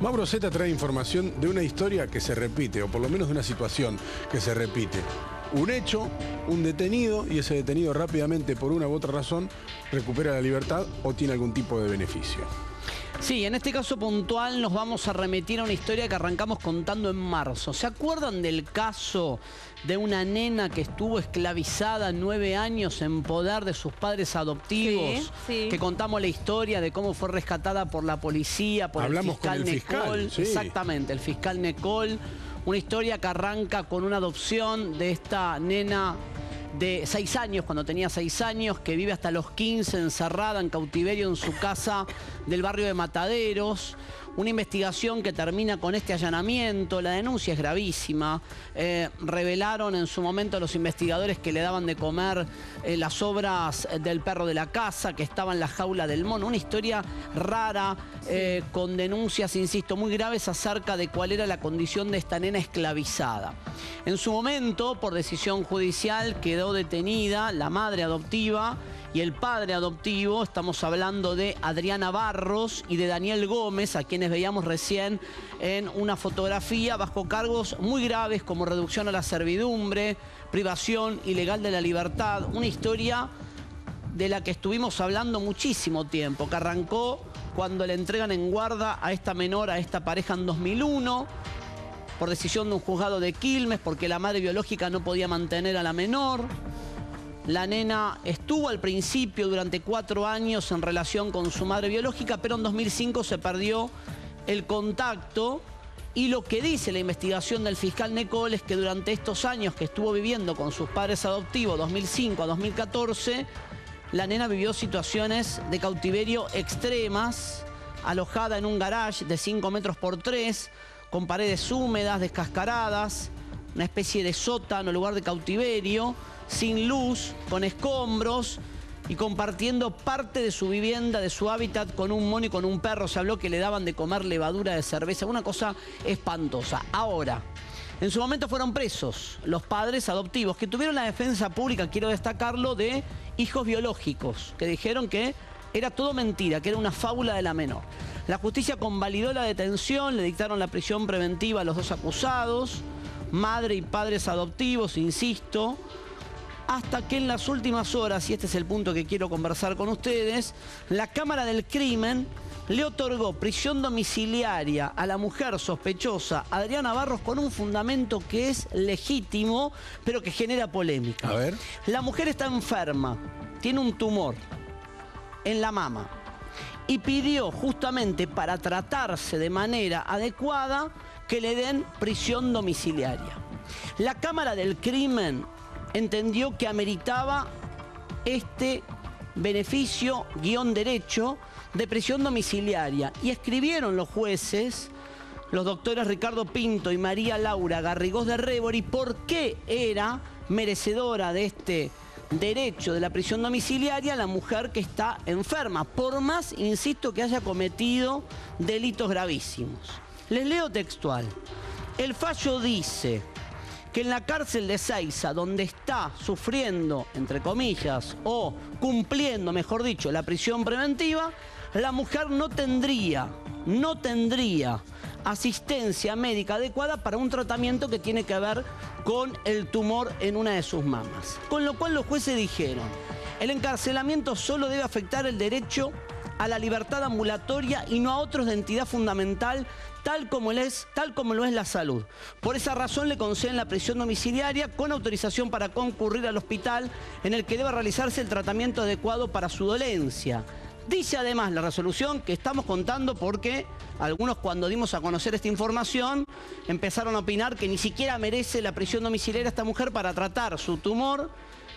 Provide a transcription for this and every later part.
Mauro Zeta trae información de una historia que se repite, o por lo menos de una situación que se repite. Un hecho, un detenido, y ese detenido rápidamente, por una u otra razón, recupera la libertad o tiene algún tipo de beneficio. Sí, en este caso puntual nos vamos a remitir a una historia que arrancamos contando en marzo. ¿Se acuerdan del caso de una nena que estuvo esclavizada 9 años en poder de sus padres adoptivos? Sí. Que contamos la historia de cómo fue rescatada por la policía, por el fiscal Necol. Sí. Exactamente, el fiscal Necol. Una historia que arranca con una adopción de esta nena de 6 años, cuando tenía 6 años, que vive hasta los 15 encerrada en cautiverio en su casa del barrio de Mataderos. Una investigación que termina con este allanamiento. La denuncia es gravísima. Revelaron en su momento los investigadores que le daban de comer las sobras del perro de la casa, que estaba en la jaula del mono. Una historia rara, con denuncias, insisto, muy graves acerca de cuál era la condición de esta nena esclavizada. En su momento, por decisión judicial, quedó detenida la madre adoptiva y el padre adoptivo. Estamos hablando de Adriana Barros y de Daniel Gómez, a quienes veíamos recién en una fotografía, bajo cargos muy graves como reducción a la servidumbre, privación ilegal de la libertad. Una historia de la que estuvimos hablando muchísimo tiempo, que arrancó cuando le entregan en guarda a esta menor, a esta pareja en 2001, por decisión de un juzgado de Quilmes, porque la madre biológica no podía mantener a la menor. La nena estuvo al principio durante 4 años en relación con su madre biológica, pero en 2005 se perdió el contacto. Y lo que dice la investigación del fiscal Necol es que durante estos años que estuvo viviendo con sus padres adoptivos, 2005 a 2014, la nena vivió situaciones de cautiverio extremas, alojada en un garage de 5 metros por 3, con paredes húmedas, descascaradas, una especie de sótano, lugar de cautiverio, sin luz, con escombros y compartiendo parte de su vivienda, de su hábitat, con un mono y con un perro. Se habló que le daban de comer levadura de cerveza, una cosa espantosa. Ahora, en su momento fueron presos los padres adoptivos, que tuvieron la defensa pública, quiero destacarlo, de hijos biológicos, que dijeron que era todo mentira, que era una fábula de la menor. La justicia convalidó la detención, le dictaron la prisión preventiva a los 2 acusados, madre y padres adoptivos, insisto, hasta que en las últimas horas, y este es el punto que quiero conversar con ustedes, la Cámara del Crimen le otorgó prisión domiciliaria a la mujer sospechosa, Adriana Barros, con un fundamento que es legítimo, pero que genera polémica. A ver. La mujer está enferma, tiene un tumor en la mama y pidió justamente para tratarse de manera adecuada que le den prisión domiciliaria. La Cámara del Crimen entendió que ameritaba este beneficio derecho de prisión domiciliaria y escribieron los jueces, los doctores Ricardo Pinto y María Laura Garrigós de Rébori, por qué era merecedora de este derecho de la prisión domiciliaria la mujer que está enferma, por más, insisto, que haya cometido delitos gravísimos. Les leo textual. El fallo dice que en la cárcel de Ezeiza, donde está sufriendo, entre comillas, o cumpliendo, mejor dicho, la prisión preventiva, la mujer no tendría asistencia médica adecuada para un tratamiento que tiene que ver con el tumor en una de sus mamas. Con lo cual los jueces dijeron, el encarcelamiento solo debe afectar el derecho a la libertad ambulatoria y no a otros de entidad fundamental, tal como lo es la salud. Por esa razón le conceden la prisión domiciliaria con autorización para concurrir al hospital en el que deba realizarse el tratamiento adecuado para su dolencia. Dice además la resolución que estamos contando porque algunos, cuando dimos a conocer esta información, empezaron a opinar que ni siquiera merece la prisión domiciliaria esta mujer para tratar su tumor,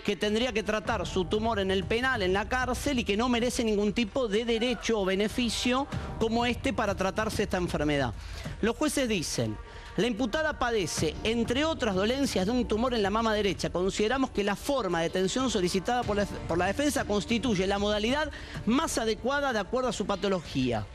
que tendría que tratar su tumor en el penal, en la cárcel, y que no merece ningún tipo de derecho o beneficio como este para tratarse esta enfermedad. Los jueces dicen, la imputada padece, entre otras dolencias, de un tumor en la mama derecha. Consideramos que la forma de detención solicitada por la defensa constituye la modalidad más adecuada de acuerdo a su patología.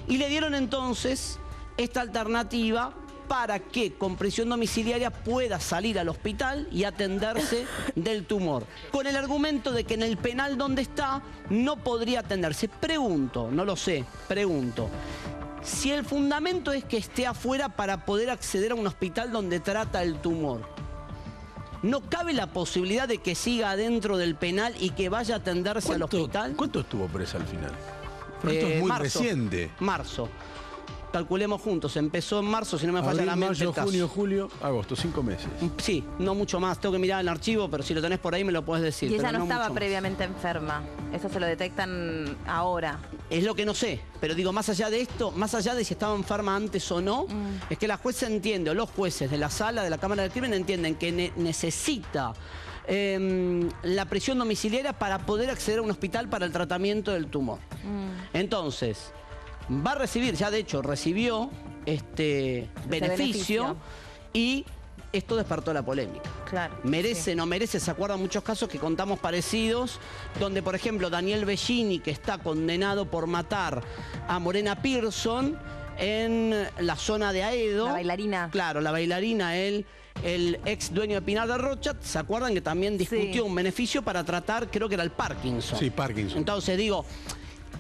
Y le dieron entonces esta alternativa para que con prisión domiciliaria pueda salir al hospital y atenderse del tumor, con el argumento de que en el penal donde está no podría atenderse. Pregunto, no lo sé, pregunto, Si el fundamento es que esté afuera para poder acceder a un hospital donde trata el tumor, ¿no cabe la posibilidad de que siga adentro del penal y que vaya a atenderse al hospital? ¿Cuánto estuvo presa al final? Porque esto es muy reciente. Marzo. Calculemos juntos, empezó en marzo, si no me falla la mente. Mayo, junio, julio, agosto, 5 meses. Sí, no mucho más, tengo que mirar el archivo, pero si lo tenés por ahí me lo podés decir. Y ella pero no estaba mucho más. previamente enferma, eso se lo detectan ahora. Es lo que no sé, pero digo, más allá de esto, más allá de si estaba enferma antes o no, es que la jueza entiende, o los jueces de la sala, de la Cámara del Crimen, entienden que necesita la prisión domiciliaria para poder acceder a un hospital para el tratamiento del tumor. Entonces, va a recibir, ya de hecho recibió este beneficio y esto despertó la polémica. Claro. ¿Merece, no merece? ¿Se acuerdan muchos casos que contamos parecidos? Donde, por ejemplo, Daniel Bellini, que está condenado por matar a Morena Pearson en la zona de Aedo. La bailarina. Claro, la bailarina, el ex dueño de Pinar de Rocha, ¿se acuerdan que también discutió un beneficio para tratar, creo que era el Parkinson? Sí, Parkinson. Entonces digo,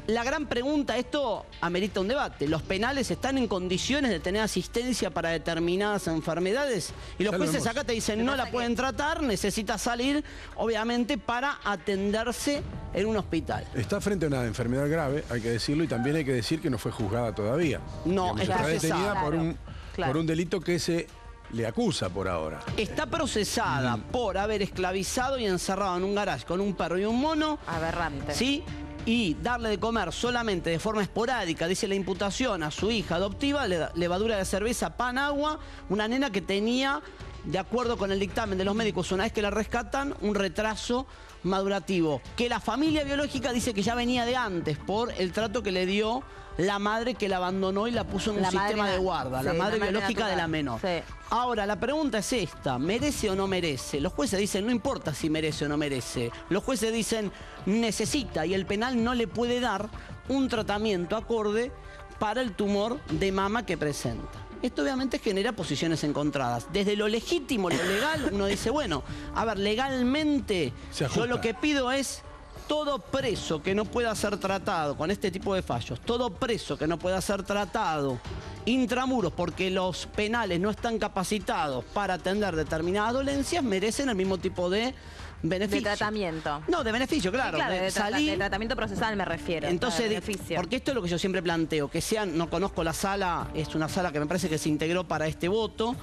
la gran pregunta, esto amerita un debate. ¿Los penales están en condiciones de tener asistencia para determinadas enfermedades? Y los jueces acá te dicen, no la pueden tratar, necesita salir, obviamente, para atenderse en un hospital. Está frente a una enfermedad grave, hay que decirlo, y también hay que decir que no fue juzgada todavía. No, digamos, está está detenida procesada. por un delito que se le acusa por ahora. Está procesada por haber esclavizado y encerrado en un garage con un perro y un mono. Aberrante. ¿Sí? Y darle de comer solamente de forma esporádica, dice la imputación, a su hija adoptiva, levadura de cerveza, pan, agua, una nena que tenía, de acuerdo con el dictamen de los médicos, una vez que la rescatan, un retraso madurativo, que la familia biológica dice que ya venía de antes por el trato que le dio la madre que la abandonó y la puso en un sistema de guarda, la madre biológica de la menor. Sí. Ahora, la pregunta es esta, ¿merece o no merece? Los jueces dicen, no importa si merece o no merece. Los jueces dicen, necesita, y el penal no le puede dar un tratamiento acorde para el tumor de mama que presenta. Esto obviamente genera posiciones encontradas. Desde lo legítimo, lo legal, uno dice, bueno, a ver, legalmente yo lo que pido es todo preso que no pueda ser tratado con este tipo de fallos, todo preso que no pueda ser tratado intramuros porque los penales no están capacitados para atender determinadas dolencias, merecen el mismo tipo de beneficio. De tratamiento. No, de beneficio, claro. Sí, claro, de de tratamiento procesal me refiero. Entonces, beneficio. porque esto es lo que yo siempre planteo, que sean, no conozco la sala, es una sala que me parece que se integró para este voto,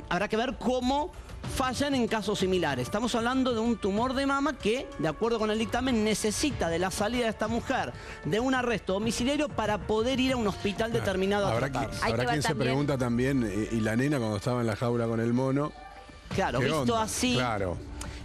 habrá que ver cómo fallan en casos similares. Estamos hablando de un tumor de mama que, de acuerdo con el dictamen, necesita de la salida de esta mujer de un arresto domiciliario para poder ir a un hospital determinado a tratarse. Habrá quien se pregunta también, y la nena cuando estaba en la jaula con el mono. Claro, visto así. Claro.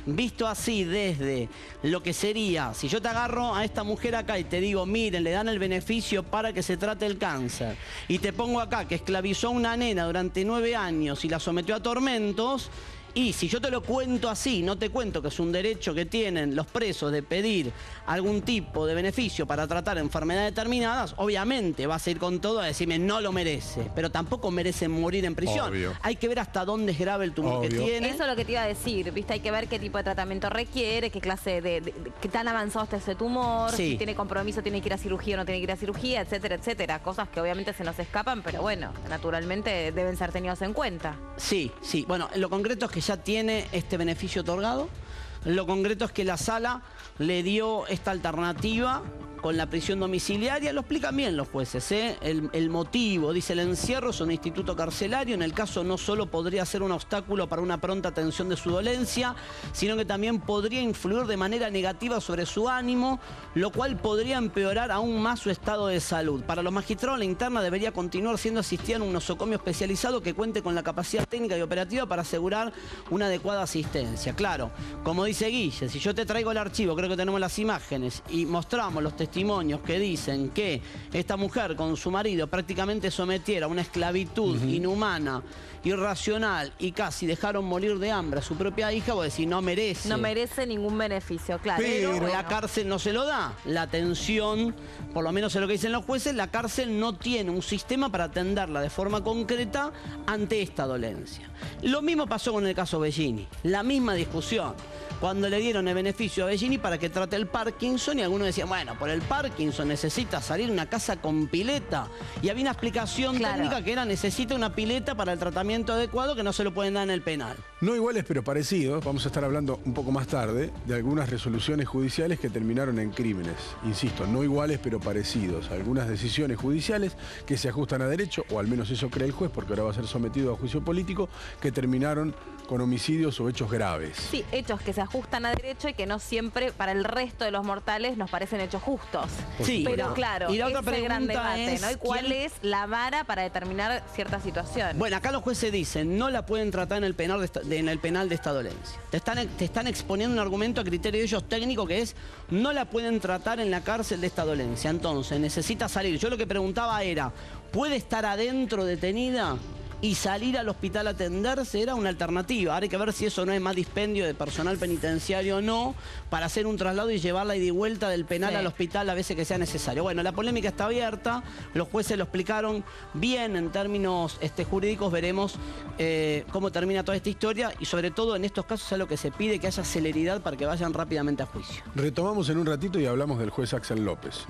Visto así desde lo que sería, si yo te agarro a esta mujer acá y te digo, miren, le dan el beneficio para que se trate el cáncer, y te pongo acá que esclavizó a una nena durante 9 años y la sometió a tormentos, y si yo te lo cuento así, no te cuento que es un derecho que tienen los presos de pedir algún tipo de beneficio para tratar enfermedades determinadas, obviamente vas a ir con todo a decirme no lo merece, pero tampoco merece morir en prisión. Obvio. Hay que ver hasta dónde es grave el tumor que tiene. Eso es lo que te iba a decir, ¿viste? Hay que ver qué tipo de tratamiento requiere, qué clase qué tan avanzado está ese tumor, si tiene compromiso, tiene que ir a cirugía o no tiene que ir a cirugía, etcétera, etcétera. Cosas que obviamente se nos escapan, pero bueno, naturalmente deben ser tenidos en cuenta. Sí, sí. Bueno, lo concreto es que ya tiene este beneficio otorgado. Lo concreto es que la sala le dio esta alternativa con la prisión domiciliaria. Lo explican bien los jueces, ¿eh? El motivo, dice, el encierro es un instituto carcelario. En el caso no solo podría ser un obstáculo para una pronta atención de su dolencia, sino que también podría influir de manera negativa sobre su ánimo, lo cual podría empeorar aún más su estado de salud. Para los magistrados, la interna debería continuar siendo asistida en un nosocomio especializado que cuente con la capacidad técnica y operativa para asegurar una adecuada asistencia. Claro, como dice Guille, si yo te traigo el archivo, creo que tenemos las imágenes, y mostramos los testimonios que dicen que esta mujer con su marido prácticamente sometiera a una esclavitud inhumana, irracional, y casi dejaron morir de hambre a su propia hija, vos decís, no merece. No merece ningún beneficio, claro. Pero la cárcel no se lo da. La atención, por lo menos es lo que dicen los jueces, la cárcel no tiene un sistema para atenderla de forma concreta ante esta dolencia. Lo mismo pasó con el caso Bellini, la misma discusión. Cuando le dieron el beneficio a Bellini para que trate el Parkinson, y algunos decían, bueno, por el Parkinson, necesita salir de una casa con pileta. Y había una explicación técnica que era necesita una pileta para el tratamiento adecuado que no se lo pueden dar en el penal. No iguales pero parecidos, vamos a estar hablando un poco más tarde de algunas resoluciones judiciales que terminaron en crímenes. Insisto, no iguales pero parecidos. Algunas decisiones judiciales que se ajustan a derecho, o al menos eso cree el juez, porque ahora va a ser sometido a juicio político, que terminaron con homicidios o hechos graves. Sí, hechos que se ajustan a derecho y que no siempre para el resto de los mortales nos parecen hechos justos. Sí, pero claro, y la otra ese gran debate, es, ¿no? ¿Y cuál es la vara para determinar cierta situación? Bueno, acá los jueces dicen, no la pueden tratar en el penal de esta dolencia. Te están exponiendo un argumento a criterio de ellos técnico que es, no la pueden tratar en la cárcel de esta dolencia. Entonces, necesita salir. Yo lo que preguntaba era, ¿puede estar adentro detenida y salir al hospital a atenderse? Era una alternativa. Ahora hay que ver si eso no es más dispendio de personal penitenciario o no, para hacer un traslado y llevarla ida y vuelta del penal al hospital a veces que sea necesario. Bueno, la polémica está abierta, los jueces lo explicaron bien en términos jurídicos, veremos cómo termina toda esta historia y sobre todo en estos casos es lo que se pide, que haya celeridad para que vayan rápidamente a juicio. Retomamos en un ratito y hablamos del juez Axel López.